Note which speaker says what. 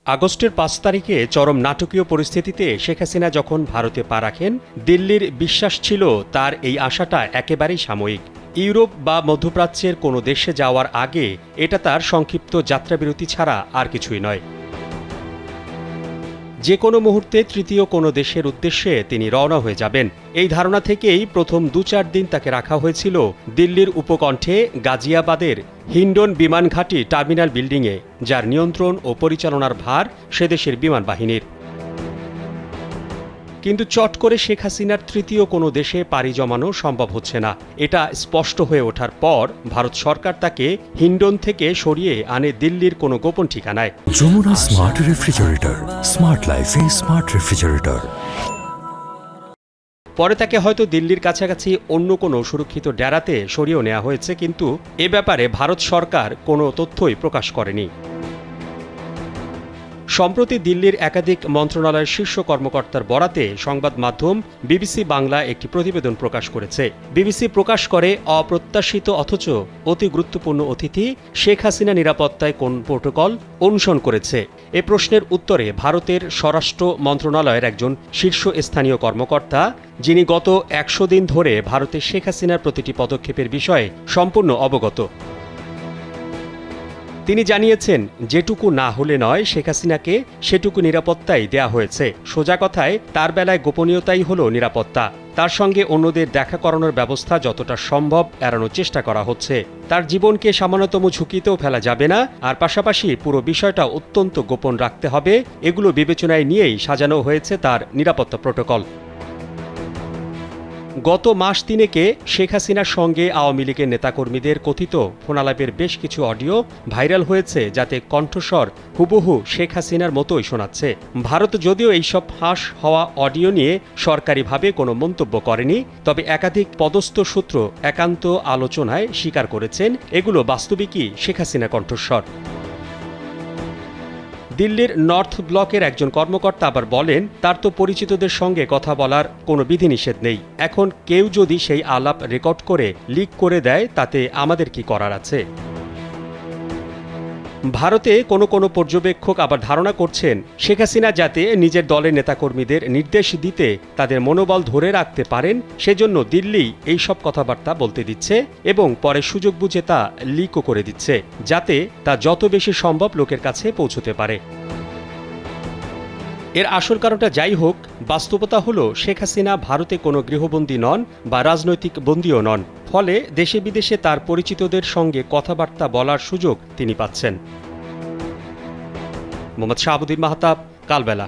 Speaker 1: আগস্টের ৫ তারিখে চরম নাটকীয় পরিস্থিতিতে শেখ হাসিনা যখন ভারতে পা রাখেন, দিল্লির বিশ্বাস ছিল তার এই আশাটা একেবারেই সাময়িক। ইউরোপ বা মধ্যপ্রাচ্যের কোনো দেশে যাওয়ার আগে এটা তার সংক্ষিপ্ত যাত্রাবিরতি ছাড়া আর কিছুই নয়। যে কোনো মুহূর্তে তৃতীয় কোনো দেশের উদ্দেশ্যে তিনি রওনা হয়ে যাবেন, এই ধারণা থেকেই প্রথম ২-৪ দিন তাকে রাখা হয়েছিল দিল্লির উপকণ্ঠে গাজিয়াবাদের হিন্ডন বিমান ঘাঁটি টার্মিনাল বিল্ডিংয়ে, যার নিয়ন্ত্রণ ও পরিচালনার ভার সেদেশের বিমান বাহিনীর। কিন্তু চট করে শেখ হাসিনার তৃতীয় কোনো দেশে পাড়ি জমানো সম্ভব হচ্ছে না। এটা স্পষ্ট হয়ে ওঠার পর ভারত সরকার তাকে হিন্ডন থেকে সরিয়ে আনে দিল্লির কোনো গোপন ঠিকানায়।
Speaker 2: যমুনা স্মার্ট রেফ্রিজারেটর, স্মার্ট লাইফে স্মার্ট রেফ্রিজারেটর।
Speaker 1: পরে তাকে হয়তো দিল্লির কাছাকাছি অন্য কোনো সুরক্ষিত ডেরাতে সরিয়েও নেওয়া হয়েছে, কিন্তু এ ব্যাপারে ভারত সরকার কোনো তথ্যই প্রকাশ করেনি। সম্প্রতি দিল্লির একাধিক মন্ত্রণালয়ের শীর্ষ কর্মকর্তার বরাতে সংবাদ মাধ্যম বিবিসি বাংলা একটি প্রতিবেদন প্রকাশ করেছে। বিবিসি প্রকাশ করে, অপ্রত্যাশিত অথচ অতি গুরুত্বপূর্ণ অতিথি শেখ হাসিনা নিরাপত্তায় কোন প্রোটোকল অনুসরণ করেছে এ প্রশ্নের উত্তরে ভারতের স্বরাষ্ট্র মন্ত্রণালয়ের একজন শীর্ষস্থানীয় কর্মকর্তা, যিনি গত ১০০ দিন ধরে ভারতে শেখ হাসিনার প্রতিটি পদক্ষেপের বিষয়ে সম্পূর্ণ অবগত, তিনি জানিয়েছেন, যেটুকু না হলে নয়, শেখ হাসিনাকে সেটুকু নিরাপত্তাই দেয়া হয়েছে। সোজা কথায় তার বেলায় গোপনীয়তাই হলো নিরাপত্তা। তার সঙ্গে অন্যদের দেখা করানোর ব্যবস্থা যতটা সম্ভব এড়ানোর চেষ্টা করা হচ্ছে। তার জীবনকে সামান্যতম ঝুঁকিতেও ফেলা যাবে না, আর পাশাপাশি পুরো বিষয়টা অত্যন্ত গোপন রাখতে হবে। এগুলো বিবেচনায় নিয়েই সাজানো হয়েছে তার নিরাপত্তা প্রোটোকল। গত মাস তিনেকে শেখ হাসিনার সঙ্গে আওয়ামী লীগের নেতাকর্মীদের কথিত ফোনালাপের বেশ কিছু অডিও ভাইরাল হয়েছে, যাতে কণ্ঠস্বর হুবহু শেখ হাসিনার মতোই শোনাচ্ছে। ভারত যদিও এইসব ফাঁস হওয়া অডিও নিয়ে সরকারিভাবে কোনো মন্তব্য করেনি, তবে একাধিক পদস্থ সূত্র একান্ত আলোচনায় স্বীকার করেছেন এগুলো বাস্তবিকই শেখ হাসিনা কণ্ঠস্বর। দিল্লির নর্থ ব্লকের একজন কর্মকর্তা আবার বলেন, তার তো পরিচিতদের সঙ্গে কথা বলার কোনো বিধিনিষেধ নেই। এখন কেউ যদি সেই আলাপ রেকর্ড করে লিক করে দেয়, তাতে আমাদের কি করার আছে? ভারতে কোনো পর্যবেক্ষক আবার ধারণা করছেন, শেখ হাসিনা যাতে নিজের দলের নেতাকর্মীদের নির্দেশ দিতে তাদের মনোবল ধরে রাখতে পারেন, সেজন্য দিল্লি এই সব কথাবার্তা বলতে দিচ্ছে এবং পরে সুযোগ বুঝে তা লিকও করে দিচ্ছে, যাতে তা যত বেশি সম্ভব লোকের কাছে পৌঁছতে পারে। এর আসল কারণটা যাই হোক, বাস্তবতা হলো শেখ হাসিনা ভারতে কোনো গৃহবন্দী নন বা রাজনৈতিক বন্দীও নন। ফলে দেশে বিদেশে তার পরিচিতদের সঙ্গে কথাবার্তা বলার সুযোগ তিনি পাচ্ছেন। মোহাম্মদ শাহাবুদ্দিন মাহতাব, কালবেলা।